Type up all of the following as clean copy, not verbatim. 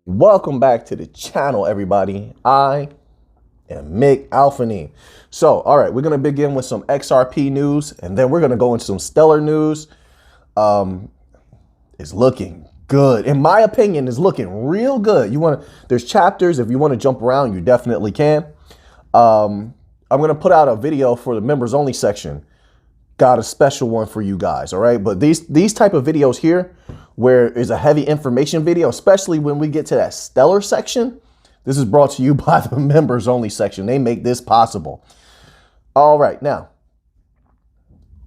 Welcome back to the channel, everybody. I am Mick Alfany. So, all right, we're going to begin with some XRP news, and then we're going to go into some stellar news. It's looking good. In my opinion, it's looking real good. There's chapters. If you want to jump around, you definitely can. I'm going to put out a video for the members only section. Got a special one for you guys. All right. But these type of videos here, where it's a heavy information video, especially when we get to that stellar section, this is brought to you by the members only section. They make this possible. All right. Now,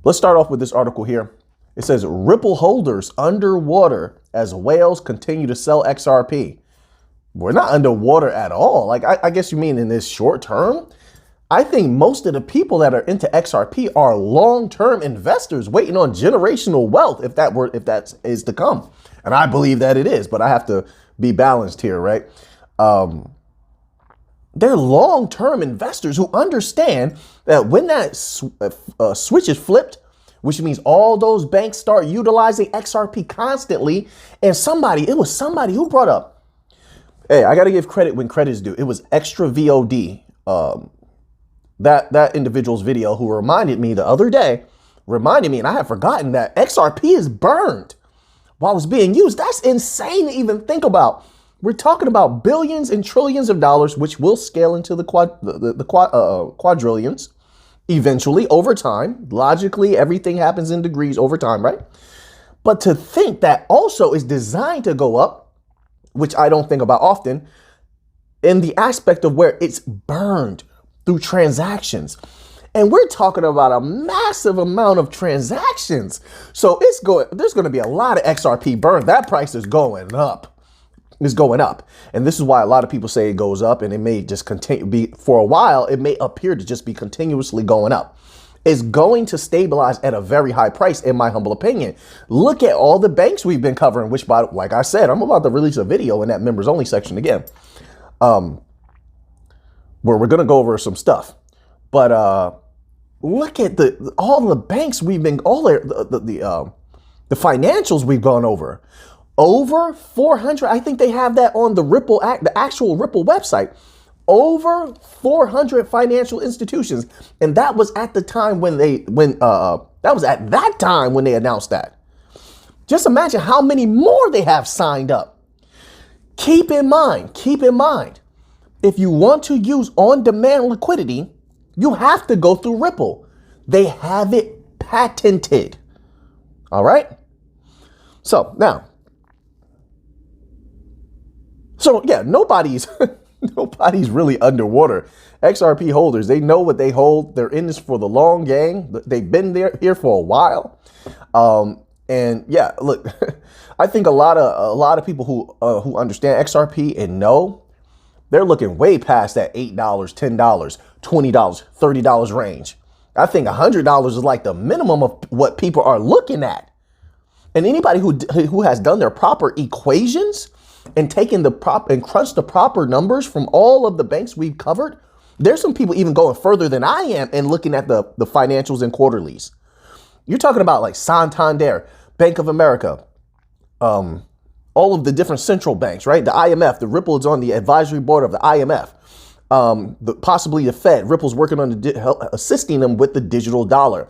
let's start off with this article here. It says Ripple holders underwater as whales continue to sell XRP. We're not underwater at all. Like, I guess you mean in this short term? I think most of the people that are into XRP are long-term investors waiting on generational wealth, if that is to come. And I believe that it is, but I have to be balanced here, right? They're long-term investors who understand that when that switch is flipped, which means all those banks start utilizing XRP constantly, and it was somebody who brought up, hey, I got to give credit when credit is due. It was Extra VOD. That individual's video who reminded me the other day, and I had forgotten that XRP is burned while it's being used. That's insane to even think about. We're talking about billions and trillions of dollars, which will scale into the quadrillions eventually over time. Logically, everything happens in degrees over time, right? But to think that also is designed to go up, which I don't think about often, in the aspect of where it's burned through transactions. And we're talking about a massive amount of transactions. So there's going to be a lot of XRP burned. That price is going up. It's going up. And this is why a lot of people say it goes up, and it may just for a while, it may appear to just be continuously going up. It's going to stabilize at a very high price, in my humble opinion. Look at all the banks we've been covering, which, like I said, I'm about to release a video in that members only section again. Where we're going to go over some stuff. But look at all the banks the financials we've gone over. Over 400. I think they have that on the actual Ripple website. Over 400 financial institutions. And that was at the time when they announced that. Just imagine how many more they have signed up. Keep in mind. If you want to use on-demand liquidity, you have to go through Ripple. They have it patented. All right. So yeah, nobody's really underwater. XRP holders, they know what they hold. They're in this for the long game. They've been here for a while. And yeah, look, I think a lot of people who understand XRP and know, they're looking way past that $8, $10, $20, $30 range. I think $100 is like the minimum of what people are looking at. And anybody who has done their proper equations and taken and crunched the proper numbers from all of the banks we've covered, there's some people even going further than I am and looking at the financials and quarterlies. You're talking about like Santander, Bank of America, all of the different central banks, right? The IMF, the Ripple is on the advisory board of the IMF. Possibly the Fed. Ripple's working on assisting them with the digital dollar.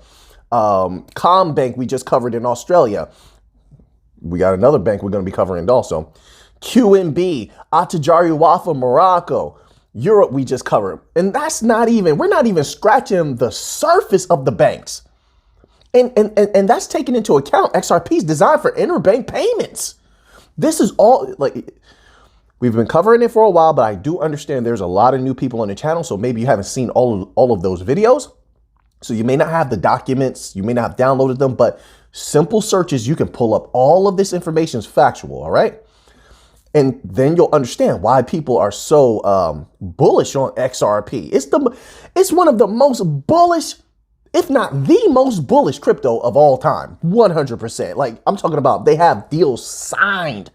Combank we just covered in Australia. We got another bank we're going to be covering also. QNB, Attajari Wafa, Morocco. Europe we just covered. And we're not even scratching the surface of the banks. And that's taken into account XRP's designed for interbank payments. This is all, like, we've been covering it for a while, but I do understand there's a lot of new people on the channel. So maybe you haven't seen all of those videos. So you may not have the documents. You may not have downloaded them, but simple searches, you can pull up all of this information is factual. All right. And then you'll understand why people are so bullish on XRP. It's one of the most bullish, if not the most bullish crypto of all time. 100%. Like, I'm talking about, they have deals signed,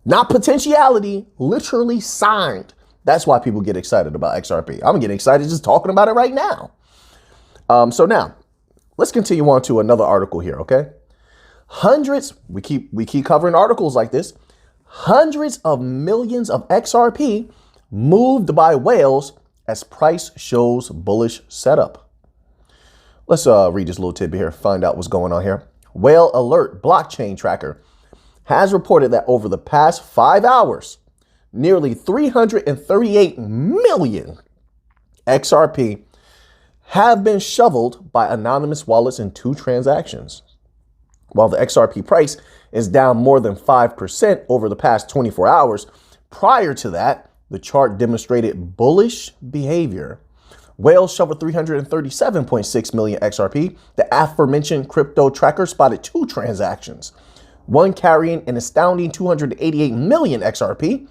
not potentiality, literally signed. That's why people get excited about XRP. I'm getting excited just talking about it right now. So now let's continue on to another article here. Okay. We keep covering articles like this. Hundreds of millions of XRP moved by whales as price shows bullish setup. Let's read this little tidbit here, find out what's going on here. Whale Alert blockchain tracker has reported that over the past 5 hours, nearly 338 million XRP have been shoveled by anonymous wallets in 2 transactions. While the XRP price is down more than 5% over the past 24 hours, prior to that, the chart demonstrated bullish behavior. Whales shoveled 337.6 million XRP. The aforementioned crypto tracker spotted 2 transactions, one carrying an astounding 288 million XRP,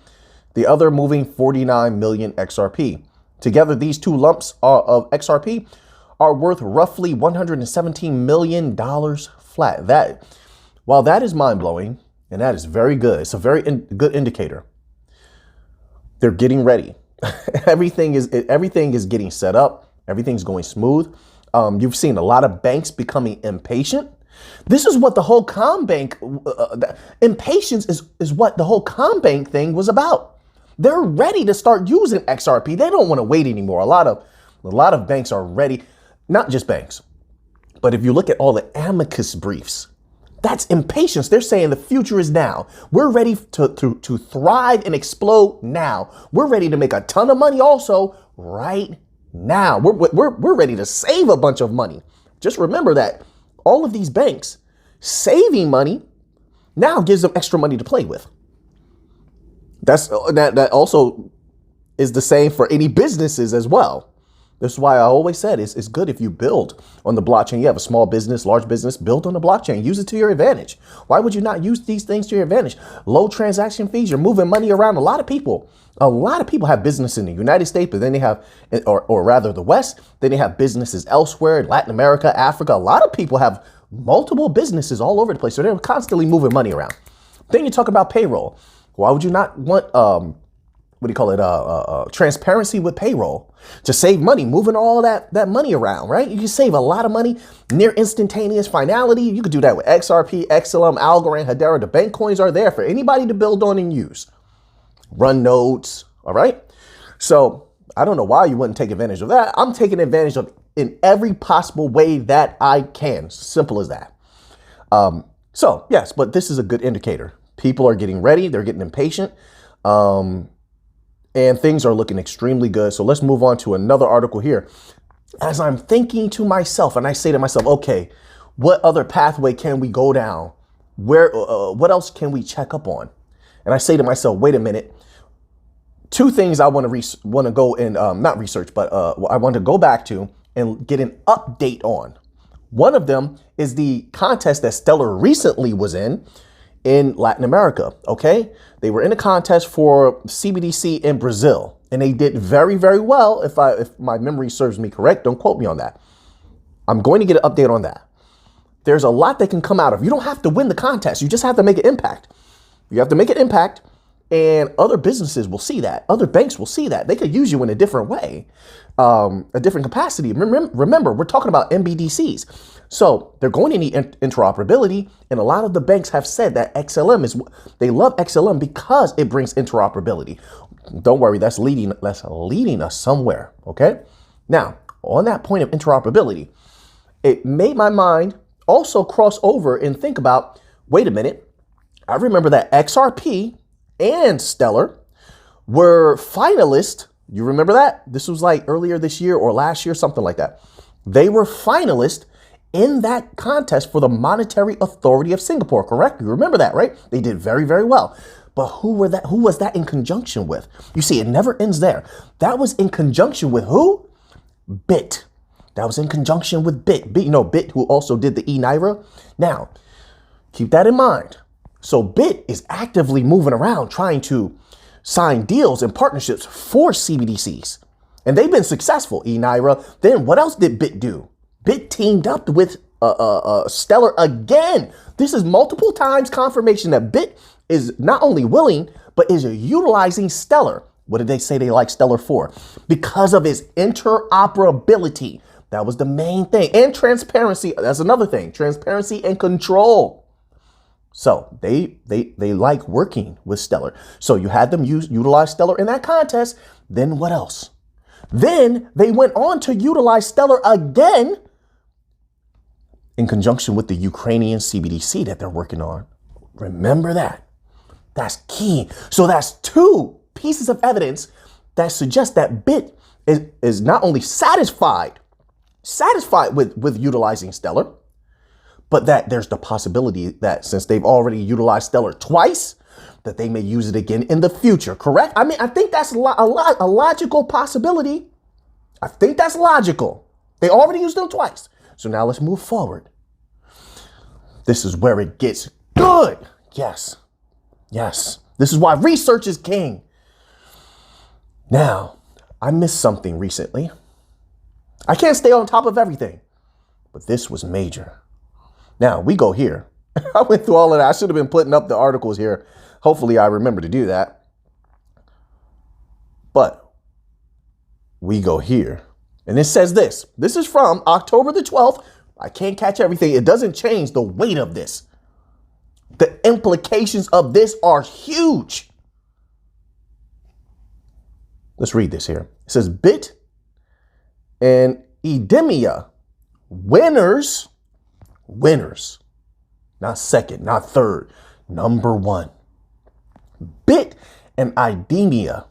the other moving 49 million XRP. Together, these 2 lumps of XRP are worth roughly $117 million flat. While that is mind-blowing, and that is very good, it's a very good indicator. They're getting ready. Everything is getting set up. Everything's going smooth. You've seen a lot of banks becoming impatient. This is what the whole CommBank, impatience is what the whole CommBank thing was about. They're ready to start using XRP. They don't want to wait anymore. A lot of banks are ready, not just banks, but if you look at all the amicus briefs, that's impatience. They're saying the future is now. We're ready to thrive and explode now. We're ready to make a ton of money also right now. We're ready to save a bunch of money. Just remember that all of these banks saving money now gives them extra money to play with. That also is the same for any businesses as well. That's why I always said it's good if you build on the blockchain. You have a small business, large business, build on the blockchain. Use it to your advantage. Why would you not use these things to your advantage? Low transaction fees. You're moving money around. A lot of people have business in the United States, but then they have, or rather the West, then they have businesses elsewhere, Latin America, Africa. A lot of people have multiple businesses all over the place. So they're constantly moving money around. Then you talk about payroll. Why would you not want, transparency with payroll to save money, moving all that money around, right? You can save a lot of money, near instantaneous finality. You could do that with XRP, XLM, Algorand, Hedera. The bank coins are there for anybody to build on and use. Run nodes, all right? So I don't know why you wouldn't take advantage of that. I'm taking advantage of in every possible way that I can. Simple as that. So yes, but this is a good indicator. People are getting ready. They're getting impatient. And things are looking extremely good. So let's move on to another article here. As I'm thinking to myself, and I say to myself, okay, what other pathway can we go down? What else can we check up on? And I say to myself, wait a minute. 2 things I want to go and not research, but I want to go back to and get an update on. One of them is the contest that Stellar recently was in Latin America. Okay, they were in a contest for CBDC in Brazil, and they did very, very well. If my memory serves me correct, don't quote me on that. I'm going to get an update on that. There's a lot that can come out of. You don't have to win the contest. You just have to make an impact. You have to make an impact, and other businesses will see that. Other banks will see that. They could use you in a different way, a different capacity. Remember, we're talking about MBDCs. So they're going to need interoperability. And a lot of the banks have said that they love XLM because it brings interoperability. Don't worry, that's leading us somewhere. Okay. Now, on that point of interoperability, it made my mind also cross over and think about, wait a minute. I remember that XRP and Stellar were finalists. You remember that? This was like earlier this year or last year, something like that. They were finalists in that contest for the Monetary Authority of Singapore, correct? You remember that, right? They did very, very well. But who was that in conjunction with? You see, it never ends there. That was in conjunction with who? BIT. That was in conjunction with BIT. BIT, who also did the eNaira. Now, keep that in mind. So BIT is actively moving around trying to sign deals and partnerships for CBDCs. And they've been successful, eNaira. Then what else did BIT do? BIT teamed up with Stellar again. This is multiple times confirmation that BIT is not only willing, but is utilizing Stellar. What did they say they like Stellar for? Because of its interoperability. That was the main thing. And transparency. That's another thing. Transparency and control. So they like working with Stellar. So you had them utilize Stellar in that contest. Then what else? Then they went on to utilize Stellar again in conjunction with the Ukrainian CBDC that they're working on. Remember that. That's key. So that's two pieces of evidence that suggest that BIT is not only satisfied with utilizing Stellar, but that there's the possibility that since they've already utilized Stellar twice, that they may use it again in the future, correct? I mean, I think that's a logical possibility. I think that's logical. They already used them twice. So now let's move forward. This is where it gets good. Yes. Yes. This is why research is king. Now, I missed something recently. I can't stay on top of everything, but this was major. Now, we go here. I went through all of that. I should have been putting up the articles here. Hopefully, I remember to do that. But we go here. And it says this. This is from October the 12th. I can't catch everything. It doesn't change the weight of this. The implications of this are huge. Let's read this here. It says BIT and Edemia winners, not second, not third, number one. BIT and Edemia,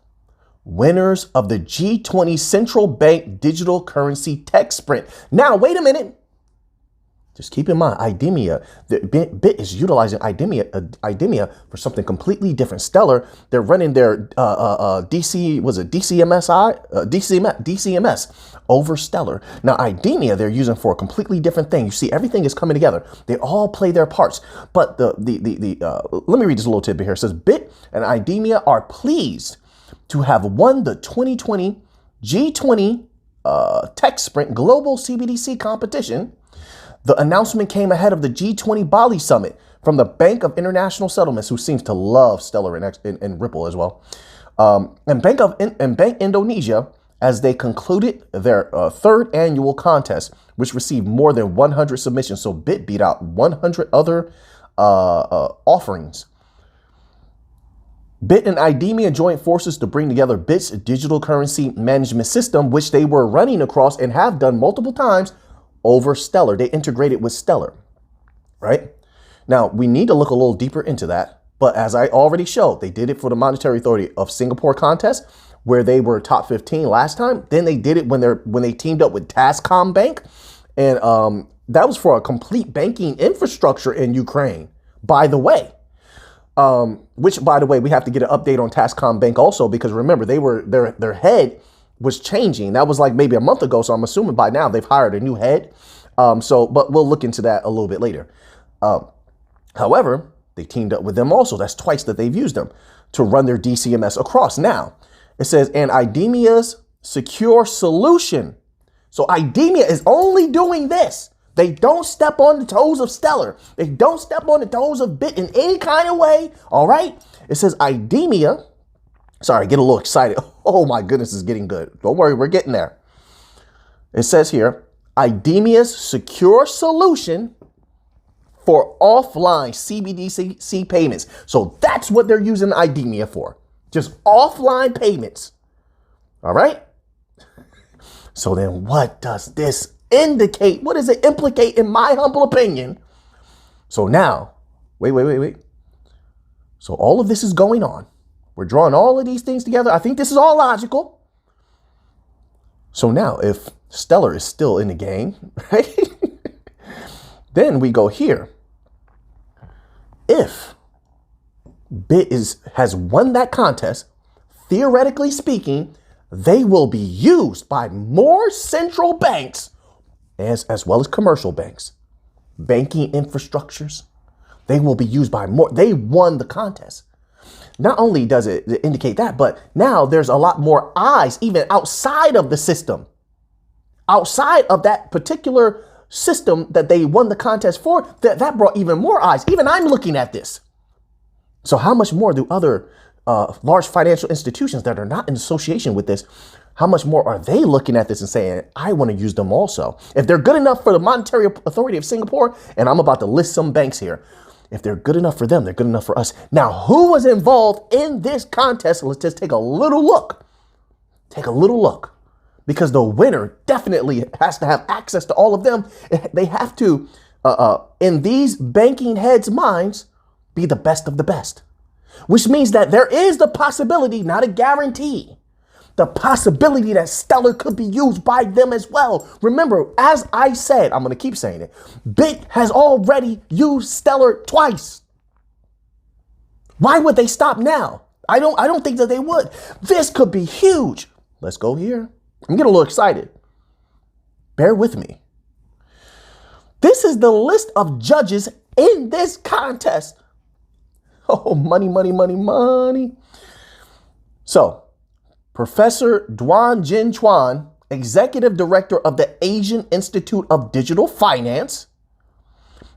winners of the G20 Central Bank Digital Currency Tech Sprint. Now, wait a minute. Just keep in mind, Edemia, BIT is utilizing Edemia for something completely different. Stellar, they're running their DCMS over Stellar. Now, Edemia, they're using for a completely different thing. You see, everything is coming together. They all play their parts. But let me read this little tidbit here. It says, BIT and Edemia are pleased to have won the 2020 G20 Tech Sprint Global CBDC competition. The announcement came ahead of the G20 Bali Summit from the Bank of International Settlements, who seems to love Stellar and Ripple as well, and Bank Indonesia, as they concluded their third annual contest, which received more than 100 submissions. So BIT beat out 100 other offerings. BIT and Edemia joined forces to bring together BIT's digital currency management system, which they were running across and have done multiple times over Stellar. They integrated with Stellar, right? Now, we need to look a little deeper into that. But as I already showed, they did it for the Monetary Authority of Singapore contest, where they were top 15 last time. Then they did it when they teamed up with Tascom Bank. And that was for a complete banking infrastructure in Ukraine, by the way. Which, by the way, we have to get an update on Tascom Bank also, because remember, their head was changing. That was like maybe a month ago. So I'm assuming by now they've hired a new head. But we'll look into that a little bit later. However, they teamed up with them also. That's twice that they've used them to run their DCMS across. Now, it says, and Edemia's secure solution. So Edemia is only doing this. They don't step on the toes of Stellar. They don't step on the toes of BIT in any kind of way. All right. It says Edemia. Sorry, get a little excited. Oh my goodness, it's getting good. Don't worry, we're getting there. It says here, Edemia's secure solution for offline CBDC payments. So that's what they're using Edemia for. Just offline payments. All right. So then what does this indicate? What does it implicate in my humble opinion? So now, wait. So all of this is going on. We're drawing all of these things together. I think this is all logical. So now if Stellar is still in the game, right? Then we go here. If BIT has won that contest, theoretically speaking, they will be used by more central banks as well as commercial banks, banking infrastructures. They will be used by more. They won the contest. Not only does it indicate that, but now there's a lot more eyes even outside of the system, outside of that particular system that they won the contest for. That brought even more eyes. Even I'm looking at this. So how much more do other large financial institutions that are not in association with this, how much more are they looking at this and saying, I want to use them also? If they're good enough for the Monetary Authority of Singapore, and I'm about to list some banks here. If they're good enough for them, they're good enough for us. Now, who was involved in this contest? Let's just take a little look. Take a little look. Because the winner definitely has to have access to all of them. They have to, in these banking heads' minds, be the best of the best. Which means that there is the possibility, not a guarantee, the possibility that Stellar could be used by them as well. Remember, as I said, I'm going to keep saying it, BIT has already used Stellar twice. Why would they stop now? I don't think that they would. This could be huge. Let's go here. I'm getting a little excited. Bear with me. This is the list of judges in this contest. Oh, money, money, money, money. So, Professor Duan Jin Chuan, Executive Director of the Asian Institute of Digital Finance.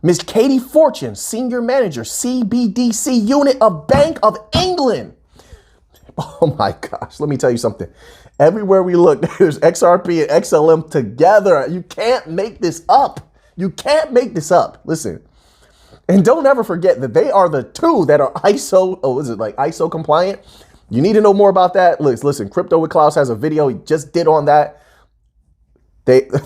Ms. Katie Fortune, Senior Manager, CBDC Unit of Bank of England. Oh my gosh, let me tell you something. Everywhere we look, there's XRP and XLM together. You can't make this up. You can't make this up. Listen. And don't ever forget that they are the two that are ISO compliant? You need to know more about that. Listen, Crypto with Klaus has a video he just did on that.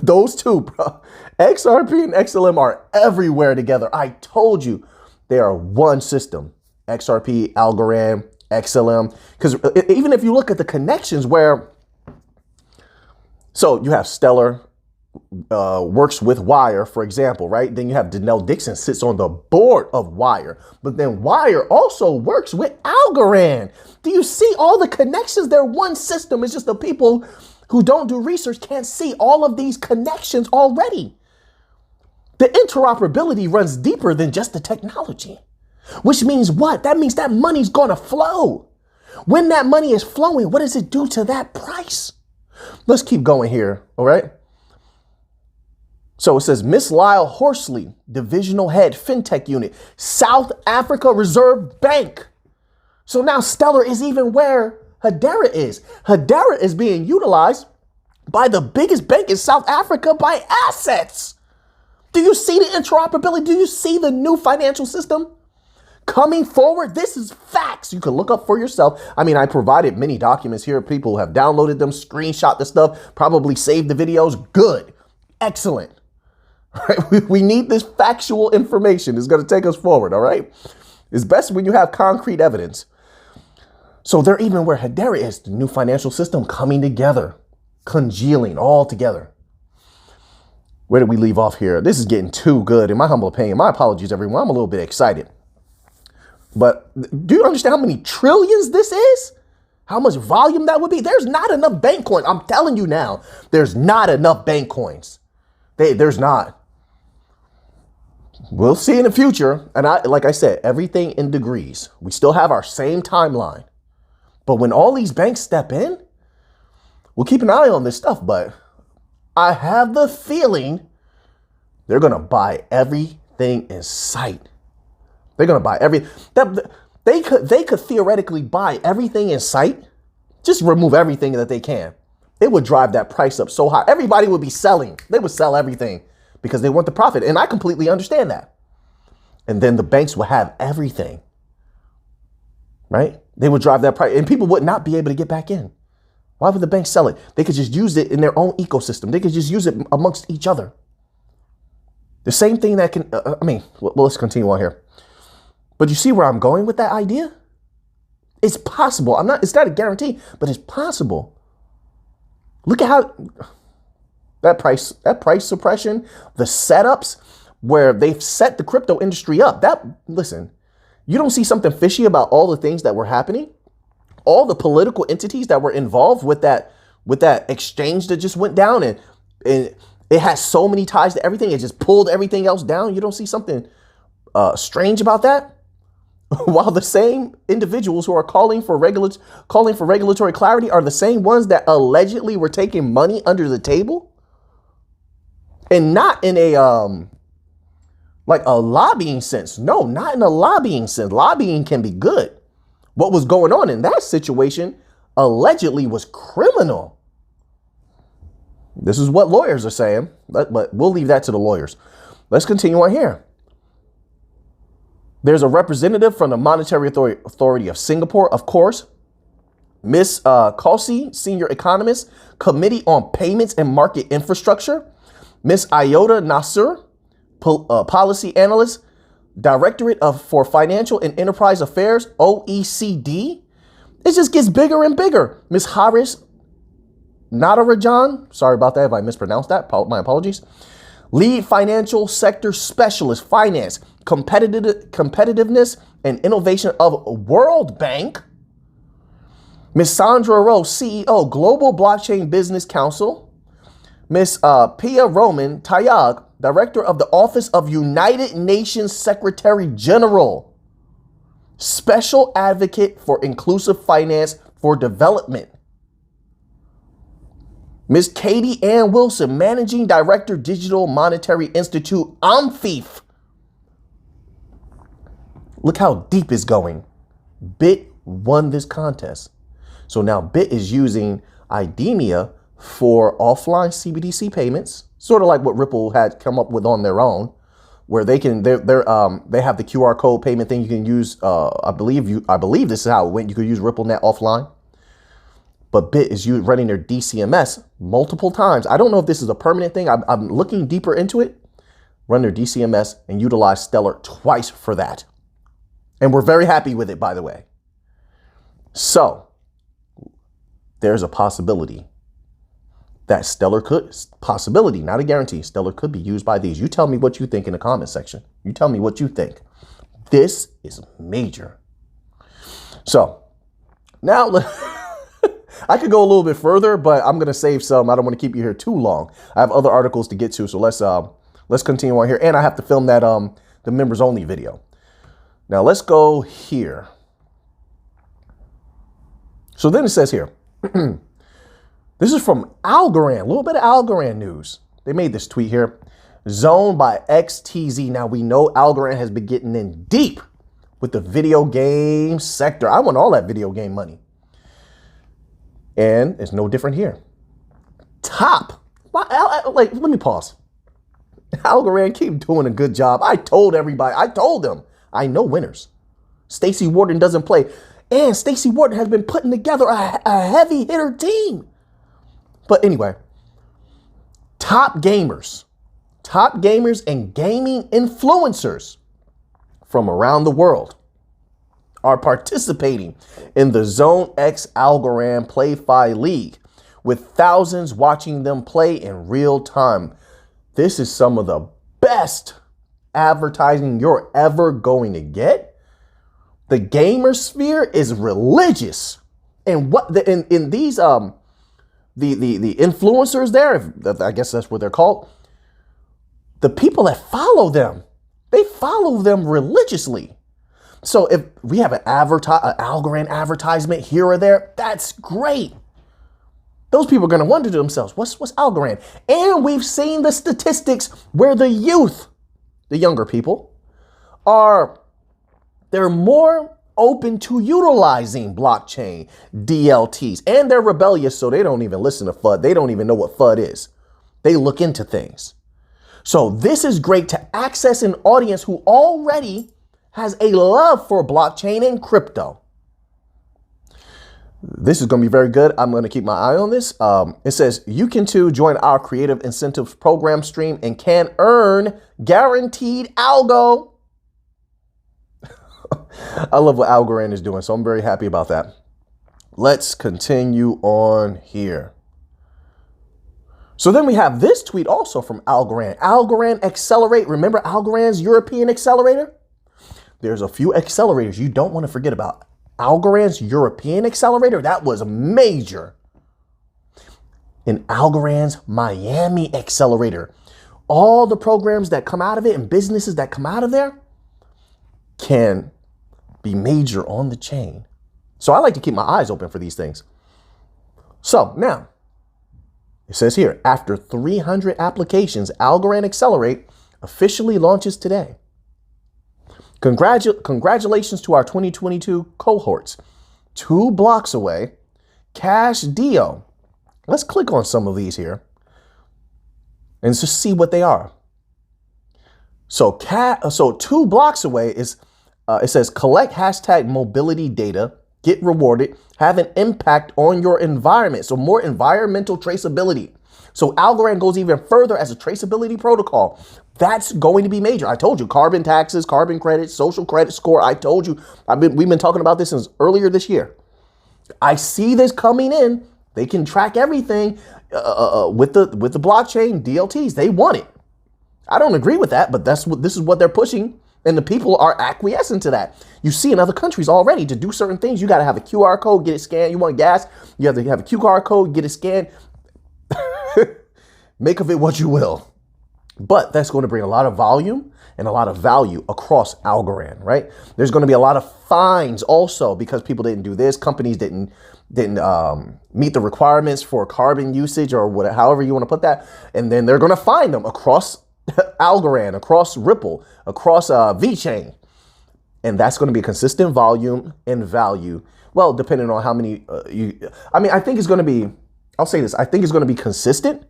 Those two, bro. XRP and XLM are everywhere together. I told you they are one system. XRP, Algorand, XLM. Because even if you look at the connections so you have Stellar, works with Wire, for example, right? Then you have Danelle Dixon sits on the board of Wire, but then Wire also works with Algorand. Do you see all the connections? They're one system. It's just the people who don't do research can't see all of these connections already. The interoperability runs deeper than just the technology, which means what? That means that money's going to flow. When that money is flowing, what does it do to that price? Let's keep going here. All right. So it says Miss Lyle Horsley, Divisional Head, FinTech Unit, South Africa Reserve Bank. So now Stellar is even where Hedera is. Hedera is being utilized by the biggest bank in South Africa by assets. Do you see the interoperability? Do you see the new financial system coming forward? This is facts. You can look up for yourself. I mean, I provided many documents here. People have downloaded them, screenshot the stuff, probably saved the videos. Good. Excellent. Right? We need this factual information. It's going to take us forward, all right? It's best when you have concrete evidence. So they're even where Hedera is, the new financial system coming together, congealing all together. Where did we leave off here? This is getting too good, in my humble opinion. My apologies, everyone. I'm a little bit excited. But do you understand how many trillions this is? How much volume that would be? There's not enough bank coins. I'm telling you now, there's not enough bank coins. There's not. We'll see in the future. And like I said, everything in degrees. We still have our same timeline. But when all these banks step in, we'll keep an eye on this stuff. But I have the feeling they're going to buy everything in sight. They're going to buy they could theoretically buy everything in sight. Just remove everything that they can. It would drive that price up so high. Everybody would be selling. They would sell everything because they want the profit. And I completely understand that. And then the banks will have everything, right? They would drive that price and people would not be able to get back in. Why would the banks sell it? They could just use it in their own ecosystem. They could just use it amongst each other. The same thing that can, let's continue on here. But you see where I'm going with that idea? It's possible. It's not a guarantee, but it's possible. Look at how that price suppression, the setups where they've set the crypto industry up. Listen, you don't see something fishy about all the things that were happening, all the political entities that were involved with that exchange that just went down, and it has so many ties to everything. It just pulled everything else down. You don't see something strange about that? While the same individuals who are calling for regulatory clarity are the same ones that allegedly were taking money under the table, and not in a like a lobbying sense. No, not in a lobbying sense. Lobbying can be good. What was going on in that situation allegedly was criminal. This is what lawyers are saying, but we'll leave that to the lawyers. Let's continue on here. There's a representative from the Monetary Authority of Singapore, of course. Miss Kelsey, senior economist, Committee on Payments and Market Infrastructure. Miss Iota Nasser, policy analyst, Directorate for Financial and Enterprise Affairs, OECD. It just gets bigger and bigger. Miss Haris Natarajan, sorry about that if I mispronounced that, my apologies. Lead Financial Sector Specialist, Finance, Competitiveness and Innovation of World Bank. Miss Sandra Rose, CEO, Global Blockchain Business Council. Miss Pia Roman Tayag, Director of the Office of United Nations Secretary General, Special Advocate for Inclusive Finance for Development. Miss Katie Ann Wilson, Managing Director, Digital Monetary Institute, AMFIF. Look how deep it's going. BIT won this contest. So now BIT is using IDEMIA for offline CBDC payments, sort of like what Ripple had come up with on their own, where they have the QR code payment thing you can use. I believe this is how it went. You could use RippleNet offline, but BIT is running their DCMS multiple times. I don't know if this is a permanent thing. I'm looking deeper into it. Run their DCMS and utilize Stellar twice for that, and we're very happy with it, by the way. So there's a possibility that Stellar possibility, not a guarantee, Stellar could be used by these. You tell me what you think in the comment section. You tell me what you think. This is major. So now I could go a little bit further, but I'm going to save some. I don't want to keep you here too long. I have other articles to get to. So let's continue on here. And I have to film that the members only video. Now let's go here. So then it says here, this is from Algorand, a little bit of Algorand news. They made this tweet here. Zoned by XTZ. Now we know Algorand has been getting in deep with the video game sector. I want all that video game money. And it's no different here. Let me pause. Algorand keep doing a good job. I told them, I know winners. Stacey Warden doesn't play. And Stacey Warden has been putting together a heavy hitter team. But anyway, top gamers and gaming influencers from around the world are participating in the Zone X Algorand Play-Fi League, with thousands watching them play in real time. This is some of the best advertising you're ever going to get. The gamer sphere is religious. And in these the influencers there, I guess that's what they're called, the people that follow them, they follow them religiously. So if we have an Algorand advertisement here or there, that's great. Those people are going to wonder to themselves, what's Algorand? And we've seen the statistics where the youth, the younger people, they're more open to utilizing blockchain, DLTs, and they're rebellious, so they don't even listen to FUD. They don't even know what FUD is. They look into things. So this is great to access an audience who already has a love for blockchain and crypto. This is going to be very good. I'm going to keep my eye on this. It says, you can too join our creative incentives program stream and can earn guaranteed algo. I love what Algorand is doing, so I'm very happy about that. Let's continue on here. So then we have this tweet also from Algorand. Algorand Accelerate. Remember Algorand's European accelerator? There's a few accelerators you don't want to forget about. Algorand's European accelerator, that was major. And Algorand's Miami accelerator. All the programs that come out of it and businesses that come out of there can be major on the chain. So I like to keep my eyes open for these things. So now, it says here, after 300 applications, Algorand Accelerate officially launches today. Congratulations to our 2022 cohorts. 2 blocks away, Cash Dio. Let's click on some of these here and just see what they are. So 2 blocks away is It says collect hashtag mobility data, get rewarded, have an impact on your environment. So more environmental traceability. So Algorand goes even further as a traceability protocol. That's going to be major. I told you, carbon taxes, carbon credits, social credit score. I told you, we've been talking about this since earlier this year. I see this coming in. They can track everything with the blockchain DLTs. They want it. I don't agree with that, but this is what they're pushing, and the people are acquiescing to that. You see in other countries already, to do certain things, you got to have a QR code, get it scanned. You want gas, you have to have a QR code, get it scanned. Make of it what you will. But that's going to bring a lot of volume and a lot of value across Algorand, right? There's going to be a lot of fines also because people didn't do this. Companies didn't meet the requirements for carbon usage or whatever, however you want to put that. And then they're going to fine them across Algorand, across Ripple, across VeChain. And that's going to be consistent volume and value. Well, depending on how many I think it's going to be, I'll say this, I think it's going to be consistent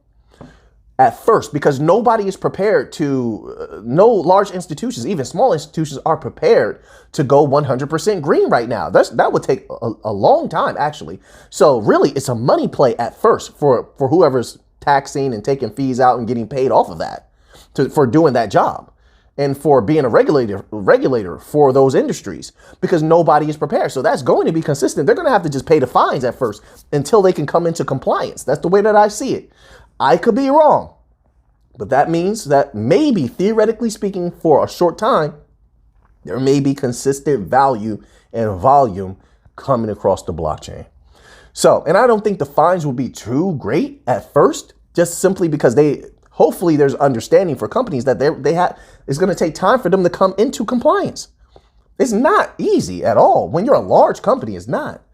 at first, because nobody is prepared to, no large institutions, even small institutions are prepared to go 100% green right now. That would take a long time, actually. So really, it's a money play at first for whoever's taxing and taking fees out and getting paid off of that for doing that job and for being a regulator for those industries, because nobody is prepared. So that's going to be consistent. They're going to have to just pay the fines at first until they can come into compliance. That's the way that I see it. I could be wrong, but that means that maybe, theoretically speaking, for a short time, there may be consistent value and volume coming across the blockchain. So, and I don't think the fines will be too great at first, just simply because hopefully there's understanding for companies that it's going to take time for them to come into compliance. It's not easy at all. When you're a large company, it's not.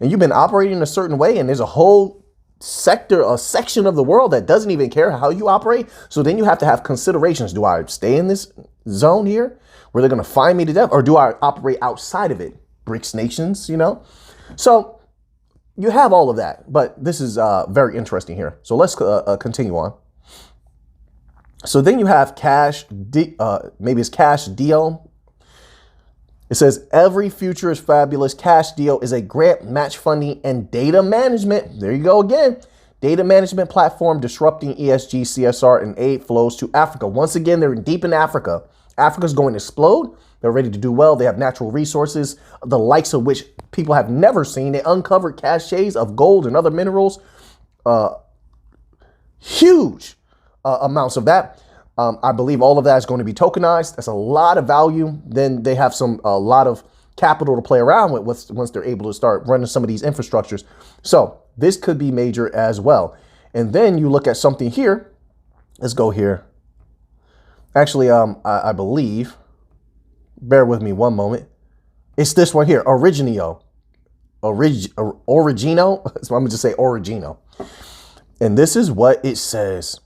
And you've been operating a certain way, and there's a whole section of the world that doesn't even care how you operate. So then you have to have considerations. Do I stay in this zone here where they're going to fine me to death, or do I operate outside of it? BRICS nations, So you have all of that, but this is very interesting here. So let's continue on. So then you have maybe it's Cash Deal. It says every future is fabulous. Cash Deal is a grant, match funding, and data management. There you go again. Data management platform disrupting ESG, CSR, and aid flows to Africa. Once again, they're deep in Africa. Africa's going to explode. They're ready to do well. They have natural resources, the likes of which people have never seen. They uncovered caches of gold and other minerals. Huge amounts of that. I believe all of that is going to be tokenized. That's a lot of value. Then they have a lot of capital to play around with once they're able to start running some of these infrastructures. So this could be major as well. And then you look at something here. Let's go here. Actually, I believe, bear with me one moment. It's this one here, Origino. So I'm gonna just say Origino. And this is what it says.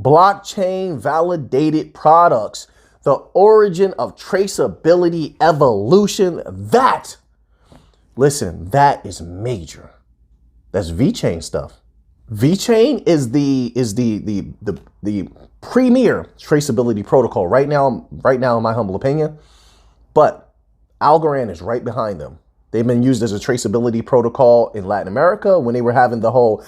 Blockchain validated products, the origin of traceability evolution. Listen, that is major. That's VeChain stuff. VeChain is the premier traceability protocol right now, in my humble opinion. But Algorand is right behind them. They've been used as a traceability protocol in Latin America when they were having the whole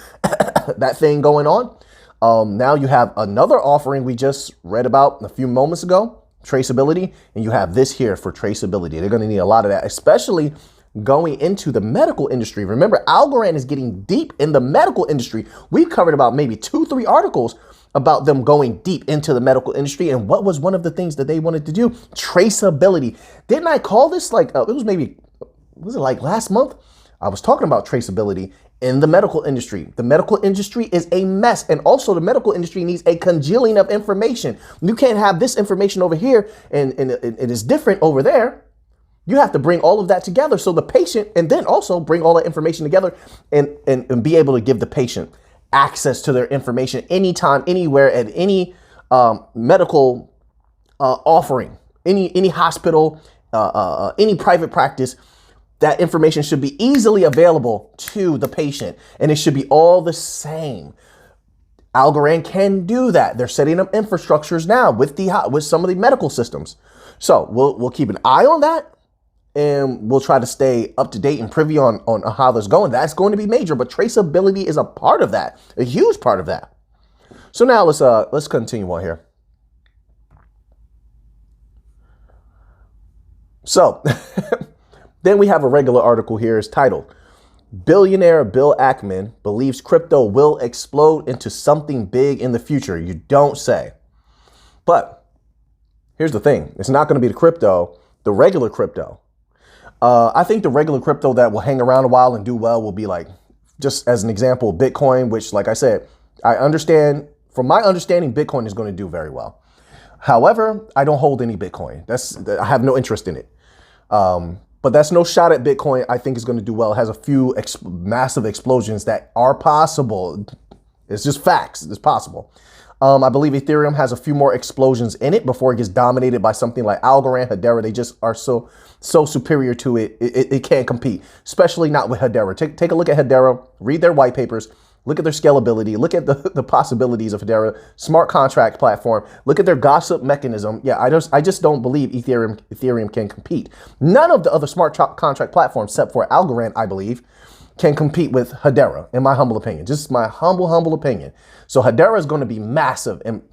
that thing going on. Now you have another offering we just read about a few moments ago, traceability, and you have this here for traceability. They're going to need a lot of that, especially going into the medical industry. Remember, Algorand is getting deep in the medical industry. We've covered about maybe 2-3 articles about them going deep into the medical industry. And what was one of the things that they wanted to do? Traceability. Didn't I call this like, was it like last month? I was talking about traceability in the medical industry. The medical industry is a mess. And also the medical industry needs a congealing of information. You can't have this information over here and it is different over there. You have to bring all of that together. So the patient, and then also bring all that information together and be able to give the patient access to their information anytime, anywhere, at any medical offering, any hospital, any private practice. That information should be easily available to the patient, and it should be all the same. Algorand can do that. They're setting up infrastructures now with some of the medical systems. So we'll keep an eye on that. and we'll try to stay up to date and privy on how this is going. That's going to be major, but traceability is a part of that, a huge part of that. So now let's continue on here. So then we have a regular article here. It's titled, Billionaire Bill Ackman believes crypto will explode into something big in the future. You don't say. But here's the thing. It's not going to be the regular crypto. I think the regular crypto that will hang around a while and do well will be like, just as an example, Bitcoin, which, like I said, from my understanding, Bitcoin is going to do very well. However, I don't hold any Bitcoin. I have no interest in it. But that's no shot at Bitcoin. I think it's going to do well. It has a few massive explosions that are possible. It's just facts. It's possible. I believe Ethereum has a few more explosions in it before it gets dominated by something like Algorand, Hedera. They just are so superior to it. It can't compete, especially not with Hedera. Take a look at Hedera, read their white papers, look at their scalability, look at the possibilities of Hedera, smart contract platform, look at their gossip mechanism. Yeah, I just don't believe Ethereum can compete. None of the other smart contract platforms, except for Algorand, I believe, can compete with Hedera, in my humble opinion. Just my humble opinion. So Hedera is going to be massive, and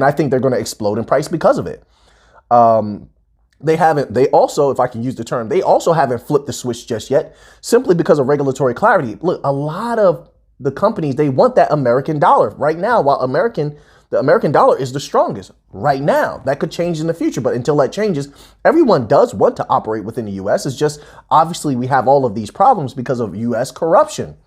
I think they're going to explode in price because of it. They also, if I can use the term, they also haven't flipped the switch just yet, simply because of regulatory clarity. Look, a lot of the companies, they want that American dollar right now, while the American dollar is the strongest right now. That could change in the future, but until that changes, everyone does want to operate within the U.S. It's just, obviously, we have all of these problems because of U.S. corruption.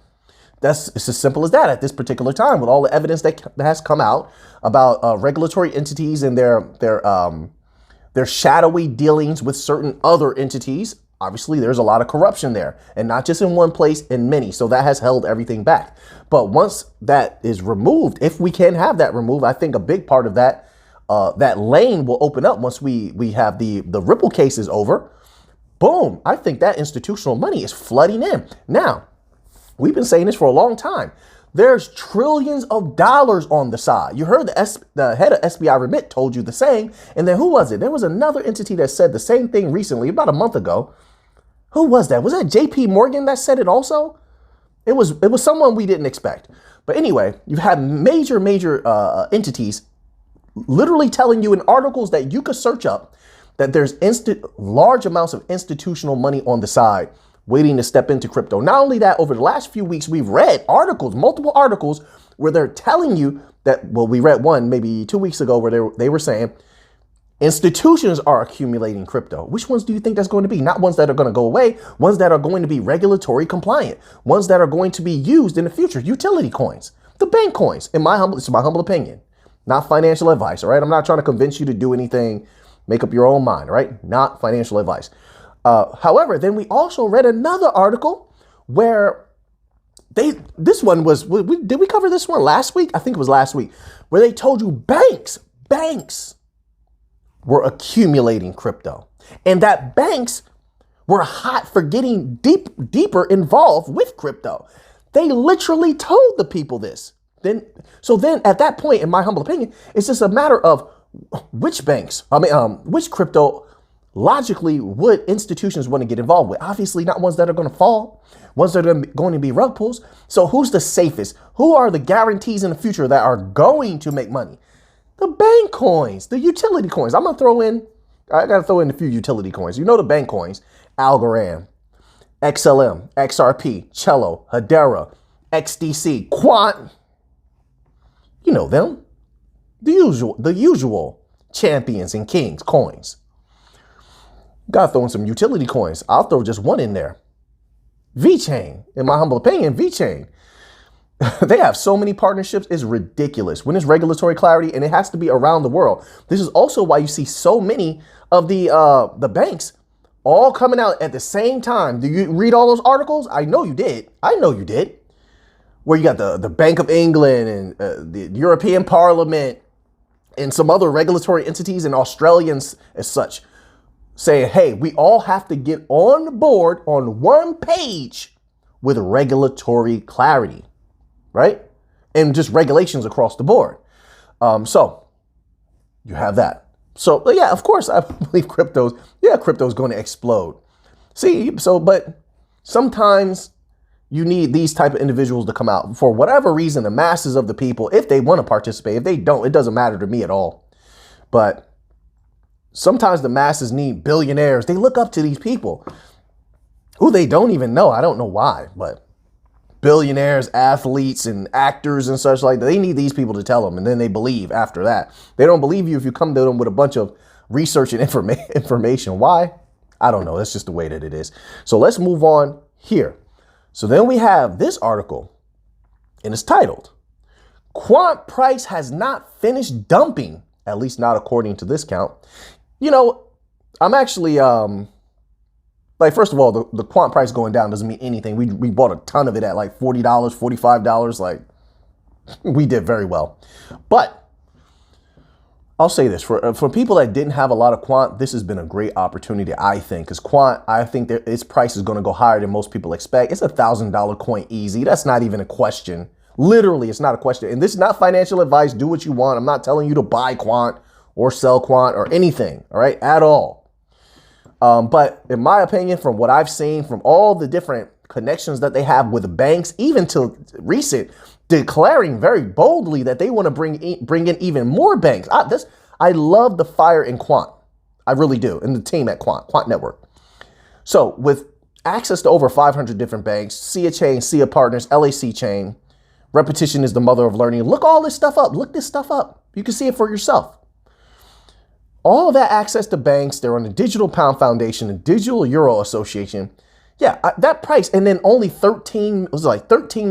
It's as simple as that at this particular time, with all the evidence that has come out about regulatory entities and their shadowy dealings with certain other entities. Obviously, there's a lot of corruption there, and not just in one place, in many. So that has held everything back. But once that is removed, if we can have that removed, I think a big part of that lane will open up once we have the Ripple cases over. Boom! I think that institutional money is flooding in. Now, we've been saying this for a long time. There's trillions of dollars on the side. You heard the head of SBI Remit told you the same. And then who was it? There was another entity that said the same thing recently, about a month ago. Who was that? Was that JP Morgan that said it also? It was someone we didn't expect. But anyway, you've had major entities literally telling you in articles that you could search up that there's large amounts of institutional money on the side waiting to step into crypto. Not only that, over the last few weeks, we've read articles, multiple articles, where they're telling you that, well, we read one maybe 2 weeks ago where they were saying institutions are accumulating crypto. Which ones do you think that's going to be? Not ones that are going to go away, ones that are going to be regulatory compliant, ones that are going to be used in the future. Utility coins, the bank coins, it's my humble opinion, not financial advice. All right. I'm not trying to convince you to do anything. Make up your own mind. All right. Not financial advice. However, then we also read another article where did we cover this one last week? I think it was last week, where they told you banks were accumulating crypto, and that banks were hot for getting deeper involved with crypto. They literally told the people this. Then at that point, in my humble opinion, it's just a matter of which crypto logically would institutions want to get involved with. Obviously not ones that are going to fall, ones that are going to be rug pulls. So who's the safest? Who are the guarantees in the future that are going to make money? The bank coins, the utility coins. I got to throw in a few utility coins. You know the bank coins: Algorand, XLM, XRP, Cello, Hedera, XDC, Quant. You know them. The usual champions and kings coins. Got to throw in some utility coins. I'll throw just one in there. VeChain, in my humble opinion, VeChain. They have so many partnerships, it's ridiculous. When there's regulatory clarity, and it has to be around the world. This is also why you see so many of the banks all coming out at the same time. Do you read all those articles? I know you did. Where you got the Bank of England and the European Parliament and some other regulatory entities and Australians as such, saying, hey, we all have to get on board on one page with regulatory clarity, right? And just regulations across the board. So you have that. So yeah, of course, I believe crypto's going to explode. See, so, but sometimes you need these type of individuals to come out for whatever reason, the masses of the people, if they want to participate. If they don't, it doesn't matter to me at all. But sometimes the masses need billionaires. They look up to these people who they don't even know. I don't know why, but billionaires, athletes, and actors and such like that, they need these people to tell them, and then they believe after that. They don't believe you if you come to them with a bunch of research and information. Why? I don't know. That's just the way that it is. So let's move on here. So then we have this article, and it's titled, Quant Price Has Not Finished Dumping, at least not according to this count. You know, I'm actually, like, first of all, the Quant price going down doesn't mean anything. We bought a ton of it at like $40, $45. Like, we did very well. But I'll say this, for people that didn't have a lot of Quant, this has been a great opportunity, I think, because Quant, I think that its price is going to go higher than most people expect. It's $1,000 coin easy. That's not even a question. Literally, it's not a question. And this is not financial advice. Do what you want. I'm not telling you to buy Quant or sell Quant or anything, all right, at all. But in my opinion, from what I've seen, from all the different connections that they have with the banks, even till recent, declaring very boldly that they want to bring in even more banks. I love the fire in Quant. I really do. And the team at Quant Network. So with access to over 500 different banks, SIA Chain, SIA Partners, LAC Chain, repetition is the mother of learning. Look all this stuff up. Look this stuff up. You can see it for yourself. All of that access to banks, they're on the Digital Pound Foundation, the Digital Euro Association. Yeah, that price, and then only 13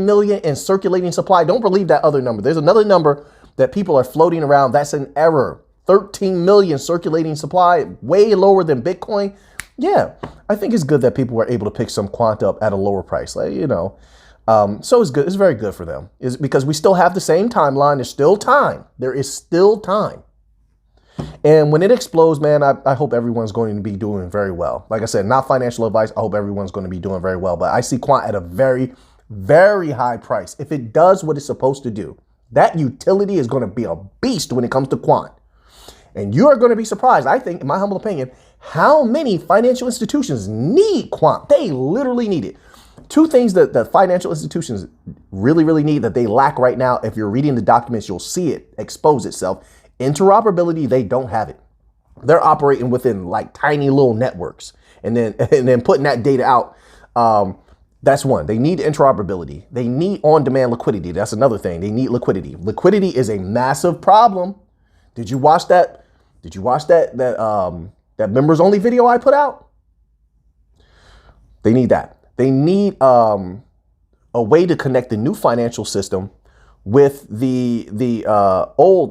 million in circulating supply. Don't believe that other number. There's another number that people are floating around. That's an error. 13 million circulating supply, way lower than Bitcoin. Yeah, I think it's good that people were able to pick some Quant up at a lower price. Like, you know, so it's good. It's very good for them. Is because we still have the same timeline. There's still time. There is still time. And when it explodes, man, I hope everyone's going to be doing very well. Like I said, not financial advice. I hope everyone's going to be doing very well. But I see Quant at a very, very high price. If it does what it's supposed to do, that utility is going to be a beast when it comes to Quant. And you are going to be surprised, I think, in my humble opinion, how many financial institutions need Quant. They literally need it. Two things that the financial institutions really, really need that they lack right now. If you're reading the documents, you'll see it expose itself. Interoperability, they don't have it. They're operating within like tiny little networks, and then putting that data out. That's one. They need interoperability. They need on-demand liquidity. That's another thing. They need liquidity. Liquidity is a massive problem. Did you watch that? Did you watch that members only video I put out? They need that. They need a way to connect the new financial system with the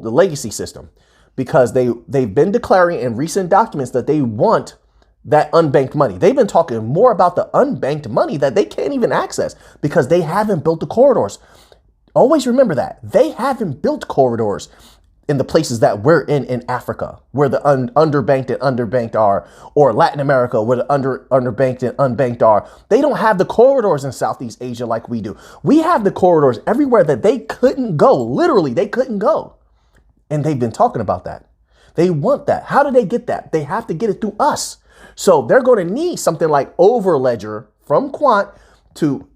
legacy system, because they've been declaring in recent documents that they want that unbanked money. They've been talking more about the unbanked money that they can't even access because they haven't built the corridors. Always remember that. They haven't built corridors in the places that we're in Africa, where the underbanked and underbanked are, or Latin America, where the underbanked and unbanked are. They don't have the corridors in Southeast Asia like we do. We have the corridors everywhere that they couldn't go. Literally, they couldn't go. And they've been talking about that. They want that. How do they get that? They have to get it through us. So they're going to need something like Overledger from Quant to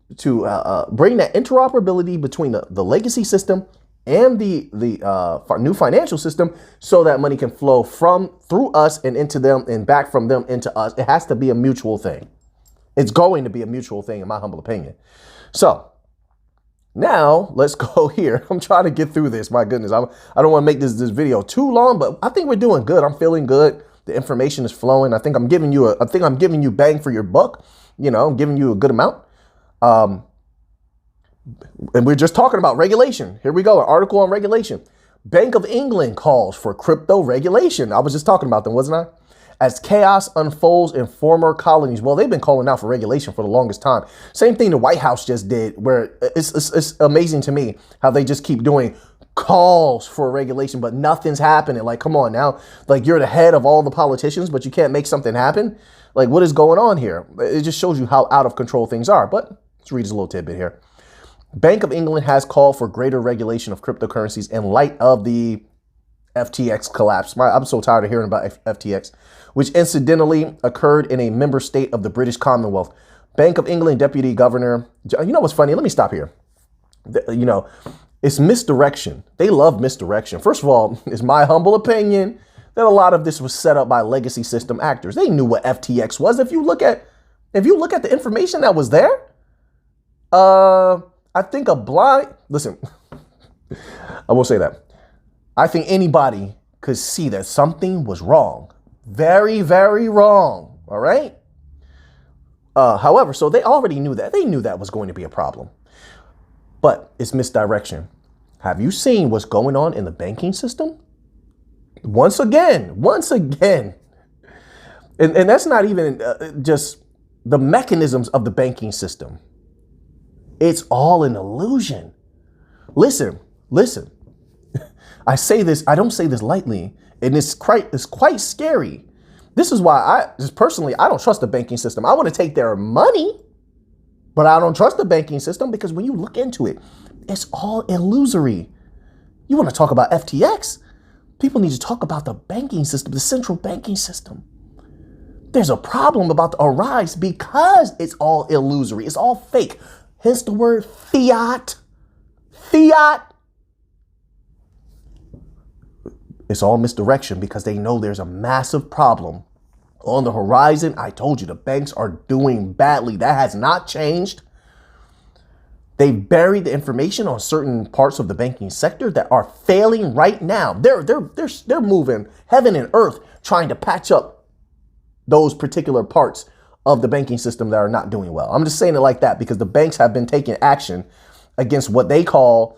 bring that interoperability between the legacy system and the new financial system, so that money can flow through us and into them and back from them into us. It has to be a mutual thing. It's going to be a mutual thing, in my humble opinion. So now let's go here. I'm trying to get through this. My goodness, I don't want to make this video too long, but I think we're doing good. I'm feeling good. The information is flowing. I think I'm giving you bang for your buck. You know, I'm giving you a good amount. And we're just talking about regulation. Here we go, an article on regulation. Bank of England calls for crypto regulation. I was just talking about them, wasn't I? As chaos unfolds in former colonies. Well, they've been calling out for regulation for the longest time. Same thing the White House just did, where it's amazing to me how they just keep doing calls for regulation, but nothing's happening. Like, come on now. Like, you're the head of all the politicians, but you can't make something happen. Like, what is going on here? It just shows you how out of control things are. But let's read this little tidbit here. Bank of England has called for greater regulation of cryptocurrencies in light of the FTX collapse. I'm so tired of hearing about FTX, which incidentally occurred in a member state of the British Commonwealth. Bank of England Deputy Governor. You know what's funny? Let me stop here. You know, it's misdirection. They love misdirection. First of all, it's my humble opinion that a lot of this was set up by legacy system actors. They knew what FTX was. If you look at the information that was there, I think listen, I will say that. I think anybody could see that something was wrong. Very, very wrong. All right. However, so they already knew that. They knew that was going to be a problem. But it's misdirection. Have you seen what's going on in the banking system? Once again. And that's not even just the mechanisms of the banking system. It's all an illusion. Listen. I say this, I don't say this lightly, and it's quite scary. This is why I don't trust the banking system. I want to take their money, but I don't trust the banking system because when you look into it, it's all illusory. You want to talk about FTX? People need to talk about the banking system, the central banking system. There's a problem about to arise because it's all illusory. It's all fake. Hence the word fiat. Fiat. It's all misdirection because they know there's a massive problem on the horizon. I told you the banks are doing badly. That has not changed. They buried the information on certain parts of the banking sector that are failing right now. They're moving heaven and earth trying to patch up those particular parts of the banking system that are not doing well. I'm just saying it like that because the banks have been taking action against what they call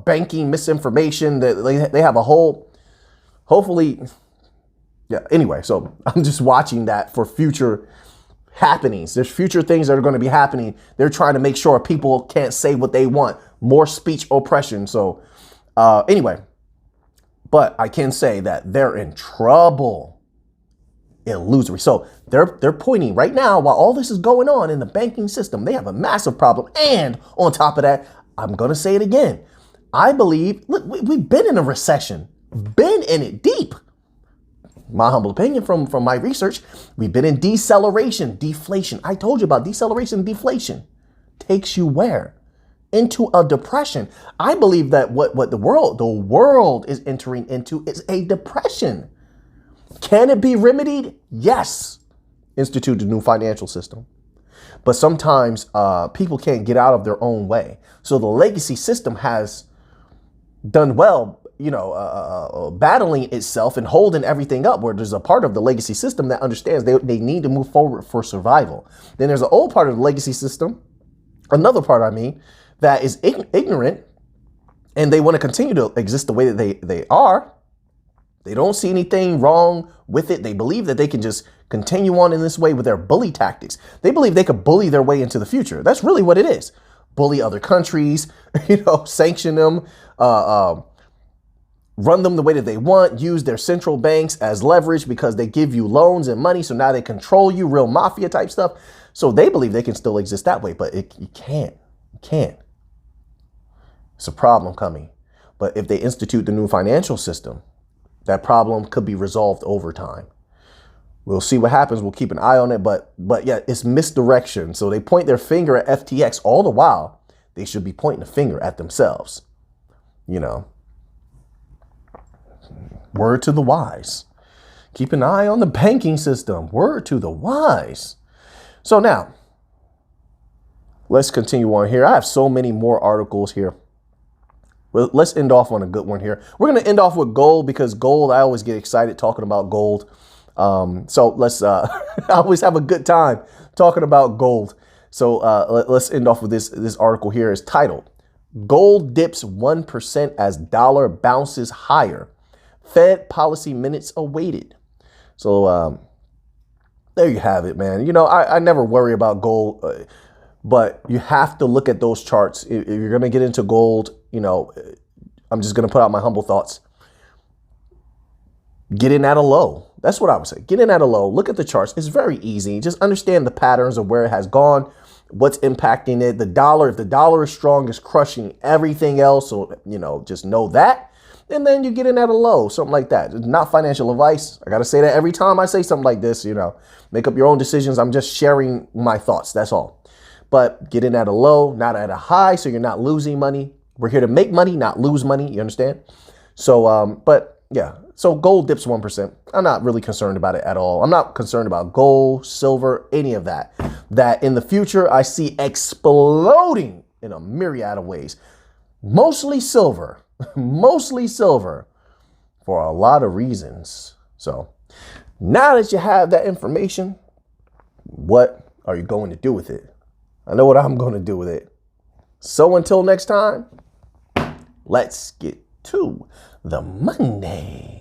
banking misinformation. That they have a whole, hopefully, yeah. Anyway, so I'm just watching that for future happenings. There's future things that are going to be happening. They're trying to make sure people can't say what they want. More speech oppression. So anyway, but I can say that they're in trouble. Illusory. So they're pointing right now while all this is going on in the banking system. They have a massive problem. And on top of that, I'm going to say it again. I believe, look, we've been in a recession, been in it deep. My humble opinion from my research, we've been in deceleration, deflation. I told you about deceleration, deflation. Takes you where? Into a depression. I believe that what the world is entering into is a depression. Can it be remedied? Yes. Institute a new financial system. But sometimes people can't get out of their own way. So the legacy system has done well, battling itself and holding everything up, where there's a part of the legacy system that understands they need to move forward for survival. Then there's an old part of the legacy system, another part, that is ignorant, and they want to continue to exist the way that they are. They don't see anything wrong with it. They believe that they can just continue on in this way with their bully tactics. They believe they could bully their way into the future. That's really what it is. Bully other countries, sanction them, run them the way that they want, use their central banks as leverage because they give you loans and money. So now they control you, real mafia type stuff. So they believe they can still exist that way, but you can't. You can't. It's a problem coming. But if they institute the new financial system, that problem could be resolved over time. We'll see what happens. We'll keep an eye on it. But yeah, it's misdirection. So they point their finger at FTX all the while. They should be pointing a finger at themselves. Word to the wise. Keep an eye on the banking system. Word to the wise. So now, let's continue on here. I have so many more articles here. Well, let's end off on a good one here. We're going to end off with gold because gold, I always get excited talking about gold. So let's, I always have a good time talking about gold. So let's end off with this article here is titled, Gold Dips 1% as Dollar Bounces Higher. Fed Policy Minutes Awaited. So there you have it, man. I never worry about gold, but you have to look at those charts. If you're going to get into gold, I'm just going to put out my humble thoughts. Get in at a low. That's what I would say. Get in at a low. Look at the charts. It's very easy. Just understand the patterns of where it has gone, what's impacting it. The dollar, if the dollar is strong, is crushing everything else. So, just know that. and then you get in at a low, something like that. It's not financial advice. I got to say that every time I say something like this, you know, make up your own decisions. I'm just sharing my thoughts. That's all. But get in at a low, not at a high, so you're not losing money. We're here to make money, not lose money. You understand? So, but yeah, so gold dips 1%. I'm not really concerned about it at all. I'm not concerned about gold, silver, any of that. That in the future, I see exploding in a myriad of ways. Mostly silver, mostly silver for a lot of reasons. So now that you have that information, what are you going to do with it? I know what I'm going to do with it. So until next time, let's get to the Monday.